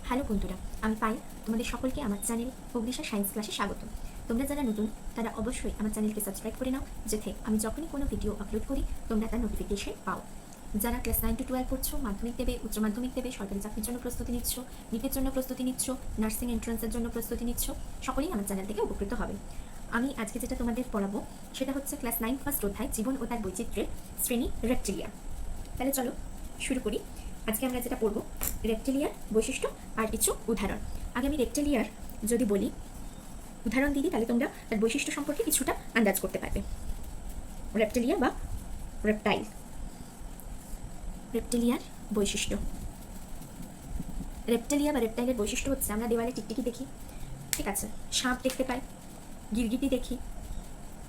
Hello বন্ধুরা, আমি পাই তোমাদের সকলকে আমার চ্যানেল অগ্রিসা সায়েন্স ক্লাসে স্বাগত। তোমরা যারা নতুন তারা অবশ্যই আমার চ্যানেলকে সাবস্ক্রাইব করে নাও, যাতে আমি যখনই কোনো ভিডিও আপলোড করি তোমরা তার নোটিফিকেশন পাও। যারা ক্লাস 9 to 12 পড়ছো, মাধ্যমিক দেবে, উচ্চ মাধ্যমিক দেবে, সরকারি চাকরির জন্য প্রস্তুতি নিচ্ছ, নিটের জন্য প্রস্তুতি নিচ্ছ, নার্সিং এন্ট্রান্সের জন্য প্রস্তুতি নিচ্ছ, সকলেই আমার চ্যানেল থেকে উপকৃত হবে। আমি আজকে যেটা তোমাদের পড়াবো সেটা হচ্ছে ক্লাস 9 ফার্স্ট অধ্যায় জীবন ও তার বৈচিত্র্যের শ্রেণী রেপ্টিলিয়া। তাহলে চলো শুরু করি। আজকে আমরা যেটা পড়বো রেপ্টিলিয়ার বৈশিষ্ট্য আর কিছু উদাহরণ। আগে আমি রেপ্টিলিয়ার যদি বলি উদাহরণ দিই, তাহলে তোমরা তার বৈশিষ্ট্য সম্পর্কে কিছুটা আন্দাজ করতে পারবে। রেপ্টিলিয়া বা রেপটাইল। রেপ্টিলিয়ার বৈশিষ্ট্য। রেপ্টিলিয়া বা রেপটাইলের বৈশিষ্ট্য হচ্ছে আমরা দেওয়ালে টিকটিকি দেখি, ঠিক আছে, সাপ দেখতে পাই, গিরগিটি দেখি,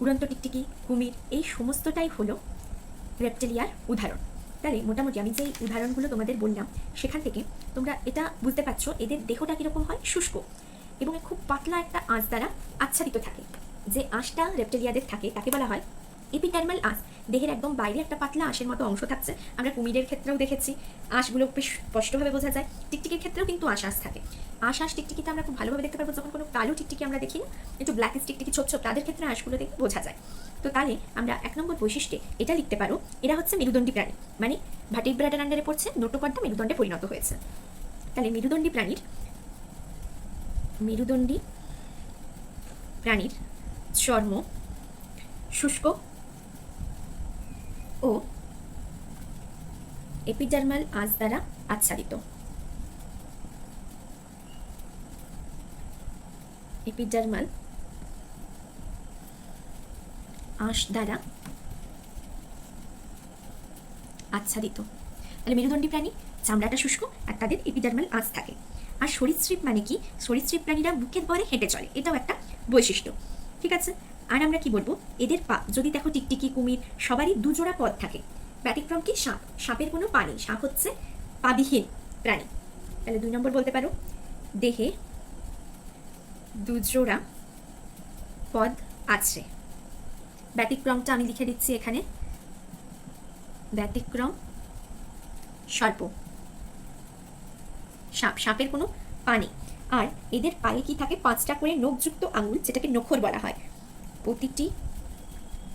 উড়ন্ত টিকটিকি, কুমির, এই সমস্তটাই হলো রেপ্টিলিয়ার উদাহরণ। তাহলে মোটামুটি আমি যেই উদাহরণগুলো তোমাদের বললাম সেখান থেকে তোমরা এটা বুঝতে পারছো এদের দেহটা কীরকম হয়, শুষ্ক এবং খুব পাতলা একটা আঁশ দ্বারা আচ্ছাদিত থাকে। যে আঁশটা রেপ্টিলিয়াদের থাকে তাকে বলা হয় এপিডার্মাল আঁশ। দেহের একদম বাইরে একটা পাতলা আঁশের মতো অংশ থাকছে। আমরা কুমিরের ক্ষেত্রেও দেখেছি আঁশগুলো বেশ স্পষ্টভাবে বোঝা যায়। টিকটিকির ক্ষেত্রেও কিন্তু আঁশ থাকে। আঁশ টিকটিকিতে আমরা খুব ভালোভাবে দেখতে পারবো। যখন কোনো কালো টিকটিকি আমরা দেখি না, একটু ব্ল্যাক টিকটিকি ছোপ ছোপ, তাদের ক্ষেত্রে আঁশগুলো দেখে বোঝা যায়। তো তাহলে আমরা 1 নম্বর বৈশিষ্ট্যে এটা লিখতে পারো, এরা হচ্ছে মেরুদণ্ডী প্রাণী, মানে ভার্টিব্রাটার আন্ডারে পড়ছে, নোটোকর্ডা মেরুদণ্ডে পরিণত হয়েছে। তাহলে মেরুদণ্ডী প্রাণীর চর্ম শুষ্ক ও এপিডার্মাল আঁশ দ্বারা আচ্ছাদিত। এপিডার্মাল আঁশ দ্বারা আচ্ছাদিত। তাহলে মেরুদণ্ডী প্রাণী, চামড়াটা শুষ্ক আর তাদের এপিডার্মাল আঁশ থাকে। আর সরীসৃপ মানে কি? সরীসৃপ প্রাণীরা মুখের পরে হেঁটে চলে, এটাও একটা বৈশিষ্ট্য, ঠিক আছে। আর আমরা কি বলবো, এদের পা, যদি দেখো টিকটিকি, কুমির সবারই দুজোড়া পদ থাকে। ব্যতিক্রম কি? সাপ। সাপের কোনো পা নেই, সাপ হচ্ছে পাবিহীন প্রাণী। তাহলে 2 নম্বর বলতে পারো, দেহে দুজোড়া পদ আছে। ব্যতিক্রমটা আমি লিখে দিচ্ছি এখানে, ব্যতিক্রম সর্প, সাপ। সাপের কোনো পা নেই। আর এদের পায়ে কি থাকে? 5টা করে নখযুক্ত আঙুল, যেটাকে নখর বলা হয়। প্রতিটি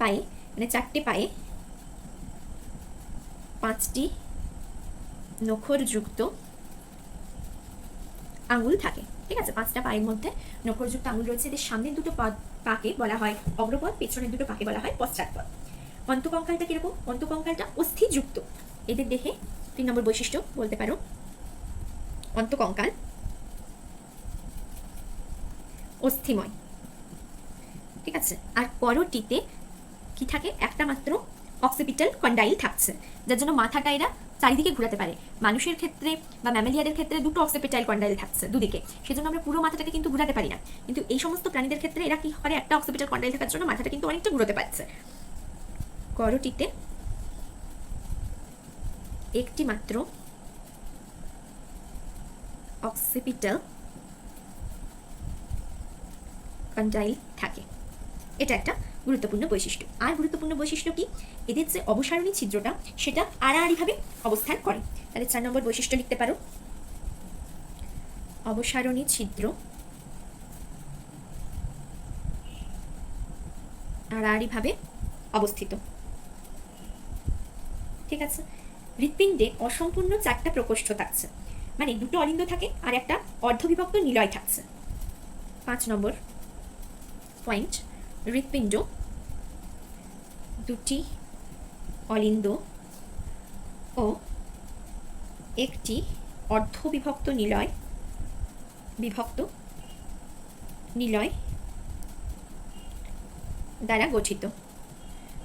পায়ে, মানে 4টে পায়ে 5টি নখরযুক্ত আঙুল থাকে, ঠিক আছে। 5টা পায়ের মধ্যে নখরযুক্ত আঙুল রয়েছে। এদের সামনের দুটো পাকে বলা হয় অগ্রপদ, পেছনের দুটো পাকে বলা হয় পশ্চাৎপদ। অন্তকঙ্কালটা কিরকম? অন্তকঙ্কালটা অস্থিযুক্ত। এদের দেহে 3 নম্বর বৈশিষ্ট্য বলতে পারো, অন্তকঙ্কাল অস্থিময়, ঠিক আছে। আর করটিতে কি থাকে? একটা মাত্র অক্সিপিটাল কন্ডাইল থাকছে, যার জন্য মাথাটা এরা চারিদিকে ঘোরাতে পারে। মানুষের ক্ষেত্রে বা ম্যামেলিয়াদের ক্ষেত্রে 2টো অক্সিপিটাল কন্ডাইল থাকছে দুদিকে, সেজন্য আমরা পুরো মাথাটাকে কিন্তু ঘোরাতে পারি না। কিন্তু এই সমস্ত প্রাণীদের ক্ষেত্রে এরা কি করে? একটা অক্সিপিটাল কন্ডাইল থাকার জন্য মাথাটা কিন্তু অনেকটা ঘুরোতে পারছে। করটিতে একটি মাত্র অক্সিপিটাল কন্ডাইল থাকে, এটা একটা গুরুত্বপূর্ণ বৈশিষ্ট্য। আর গুরুত্বপূর্ণ বৈশিষ্ট্য কি? এদের যে অবসারণী ছিদ্রটা সেটা আড়াআড়ি ভাবে অবস্থান করে। তাহলে 4 নম্বর বৈশিষ্ট্য লিখতে পারো, অবসারণী ছিদ্র আড়াআড়ি ভাবে অবস্থিত, ঠিক আছে। হৃৎপিণ্ডে অসম্পূর্ণ 4টা প্রকোষ্ঠ থাকছে, মানে 2টো অলিন্দ থাকে আর একটা অর্ধবিভক্ত নিলয় থাকছে। 5 নম্বর পয়েন্ট, হৃৎপিণ্ড 2টি অলিন্দ ও একটি অর্ধবিভক্ত নিলয় দ্বারা গঠিত।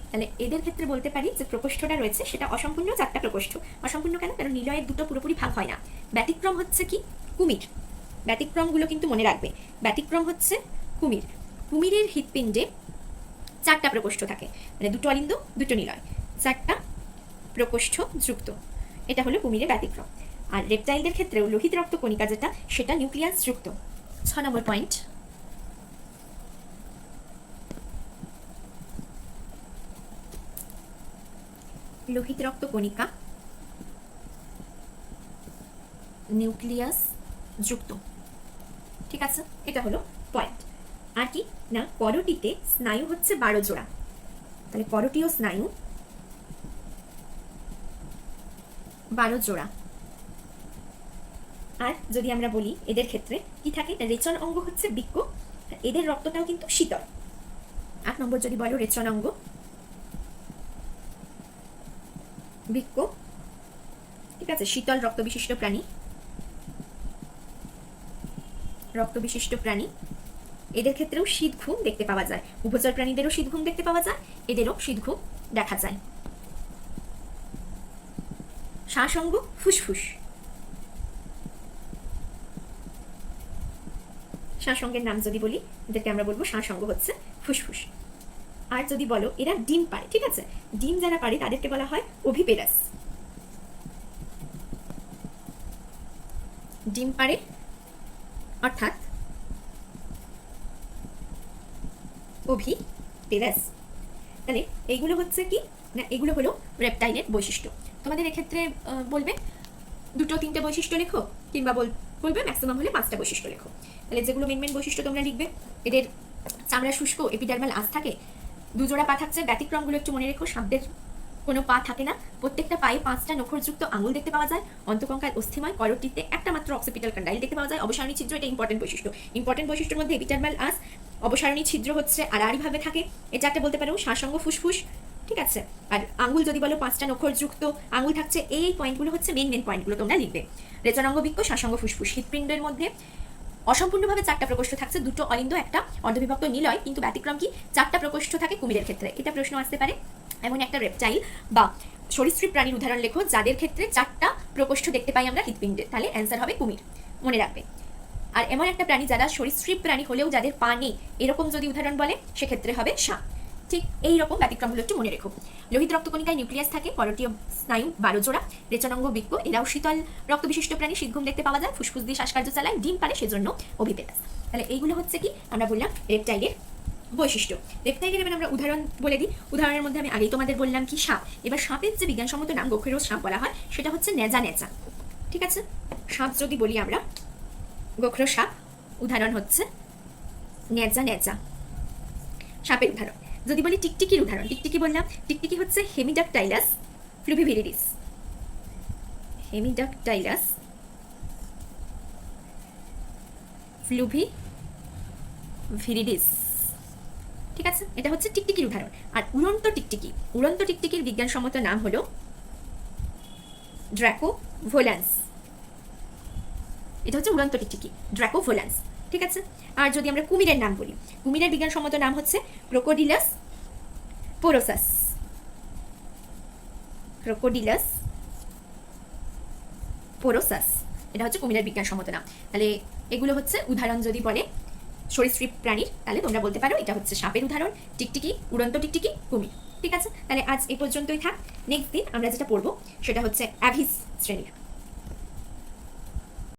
তাহলে এদের ক্ষেত্রে বলতে পারি যে প্রকোষ্ঠটা রয়েছে সেটা অসম্পূর্ণ 4টা প্রকোষ্ঠ। অসম্পূর্ণ কেন? কারণ নিলয়ের 2টো পুরোপুরি ভাগ হয় না। ব্যতিক্রম হচ্ছে কি? কুমির। ব্যতিক্রমগুলো কিন্তু মনে রাখবে, ব্যতিক্রম হচ্ছে কুমির। কুমিরের হৃৎপিণ্ডে 4টা প্রকোষ্ঠ থাকে, মানে 2টো অলিন্দ 2টো নিলয়, 4টা প্রকোষ্ঠ যুক্ত। এটা হলো কুমিরের ব্যতিক্রম। আর রেপটাইলদের ক্ষেত্রেও লোহিত রক্ত কণিকা যেটা, সেটা নিউক্লিয়াস যুক্ত। 6 নম্বর পয়েন্ট, লোহিত রক্ত কণিকা নিউক্লিয়াস যুক্ত। ঠিক আছে, এটা হলো পয়েন্ট। আর কি না, করটিতে স্নায়ু হচ্ছে 12 জোড়া, তাহলে করটিও স্নায়ু 12 জোড়া। আর যদি আমরা বলি এদের ক্ষেত্রে কি থাকে, রেচন অঙ্গ হচ্ছে বৃক্ক, এদের রক্তটাও কিন্তু শীতল। 8 নম্বর যদি বলো রেচন অঙ্গ, বৃক্ক, ঠিক আছে, শীতল রক্ত বিশিষ্ট প্রাণী, রক্ত বিশিষ্ট প্রাণী। এদের ক্ষেত্রেও শীত ঘুম দেখতে পাওয়া যায়, উভচর প্রাণীদেরও শীত ঘুম দেখতে পাওয়া যায়, এদেরও শীত ঘুম দেখা যায়। শ্বাসঙ্গ ফুসফুস, শ্বাসঙ্গের নাম যদি বলি এদেরকে আমরা বলবো শ্বাসঙ্গ হচ্ছে ফুসফুস। আর যদি বলো এরা ডিম পারে, ঠিক আছে, ডিম যারা পারে তাদেরকে বলা হয় ওভিপেরাস, ডিম পারে অর্থাৎ ওভিপেরাস। তাহলে এইগুলো হচ্ছে কি না, এগুলো হলো রেপটাইলের বৈশিষ্ট্য। তোমাদের এক্ষেত্রে বলবে 2-3টে বৈশিষ্ট্য লেখো, কিংবা বলবে ম্যাক্সিমাম হলে 5টা বৈশিষ্ট্য লেখো। তাহলে যেগুলো মেন বৈশিষ্ট্য তোমরা লিখবে, এদের চামড়া শুষ্ক, এপিডার্মাল আঁশ থাকে, 2 জোড়া পা থাকছে। ব্যতিক্রমগুলো একটু মনে রেখো, সাপদের কোনো পা থাকে না, প্রত্যেকটা পায়ে 5টা নখরযুক্ত আঙুল দেখতে পাওয়া যায়, অন্তকঙ্কাল অস্থিময়, করটিতে একটা মাত্র অক্সিপিটাল কন্ডাইল দেখতে পাওয়া যায়, অবসারণী ছিদ্র, এটা ইম্পর্টেন্ট বৈশিষ্ট্য। ইম্পর্টেন্ট বৈশিষ্ট্যের মধ্যে এপিডার্মাল আঁশ, অবসারণী ছিদ্র হচ্ছে আড়াআড়ি ভাবে থাকে, এটা একটা বলতে পারো। শ্বাসঙ্গ ফুসফুস, ঠিক আছে। আর আঙুল যদি বলো 5টা নখরযুক্ত আঙুল থাকছে। এই পয়েন্টগুলো হচ্ছে মেন পয়েন্টগুলো তোমরা লিখবে। রেচনাঙ্গ বৃক্ক, শ্বাসঙ্গ ফুসফুস। হৃৎপিণ্ডের মধ্যে অসম্পূর্ণভাবে 4টা প্রকোষ্ঠ থাকছে, 2টো অলিন্দ, একটা অর্ধবিভক্ত নিলয়, কিন্তু ব্যতিক্রম কি 4টা প্রকোষ্ঠ থাকে কুমিরের ক্ষেত্রে। এটা প্রশ্ন আসতে পারে। এমন একটা রেপটাইল বা সরীসৃপ প্রাণীর উদাহরণ লেখো যাদের ক্ষেত্রে 4টা প্রকোষ্ঠ দেখতে পাই আমরা হৃৎপিণ্ডে, তাহলে অ্যান্সার হবে কুমির, মনে রাখবে। আর এমন একটা প্রাণী যারা সরীসৃপ প্রাণী হলেও যাদের পা নেই, এরকম যদি উদাহরণ বলে সেক্ষেত্রে হবে সাপ। ঠিক এইরকম ব্যতিক্রমগুলো একটু মনে রেখো। লোহিত রক্তকণিকায় নিউক্লিয়াস থাকে, করটিয় স্নায়ু 12 জোড়া, রেচনাঙ্গ বৃক্ক, এরাও শীতল রক্ত বিশিষ্ট প্রাণী, শীত ঘুম দেখতে পাওয়া যায়, ফুসফুস দিয়ে শ্বাসকার্য চালায়, ডিম পারে, সেজন্য ওভিপেরাস। তাহলে এইগুলো হচ্ছে কি আমরা বললাম রেপটাইলের বৈশিষ্ট্য। রেপটাইলের এবার আমরা উদাহরণ বলে দিই। উদাহরণের মধ্যে আমি আগেই তোমাদের বললাম কি সাপ। এবার সাপের যে বিজ্ঞানসম্মত নাম গোখেরস সাপ বলা হয়, সেটা হচ্ছে নেজা নেচা, ঠিক আছে। সাপ যদি বলি আমরা গোখরো সাপ, উদাহরণ হচ্ছে নেজা নেচা, সাপের উদাহরণ। যদি বলি টিকটিকির উদাহরণ, টিকটিকি বললাম, টিকটিকি হচ্ছে হেমিডাকটাইলাস ফ্লুভিভিরিডিস, হেমিডাকটাইলাস ফ্লুভিভিরিডিস, ঠিক আছে। এটা হচ্ছে টিকটিকির উদাহরণ। আর উড়ন্ত টিকটিকি, উড়ন্ত টিকটিকির বিজ্ঞানসম্মত নাম হলো ড্র্যাকোভোলান্স, এটা হচ্ছে উড়ন্ত টিকটিকি, ড্র্যাকোভোলান্স, ঠিক আছে। আর যদি আমরা কুমিরের নাম বলি, কুমিরের বিজ্ঞানসম্মত নাম হচ্ছে ক্রোকোডিলাস পোরোসাস, ক্রোকোডিলাস পোরোসাস, এটা হচ্ছে কুমিরের বিজ্ঞানসম্মত নাম। তাহলে এগুলো হচ্ছে উদাহরণ যদি বলে সরীসৃপ প্রাণীর, তাহলে তোমরা বলতে পারো এটা হচ্ছে সাপের উদাহরণ, টিকটিকি, উড়ন্ত টিকটিকি, কুমির, ঠিক আছে। তাহলে আজ এই পর্যন্তই থাক। নেক্সট দিন আমরা যেটা পড়বো সেটা হচ্ছে অ্যাভিস শ্রেণীর।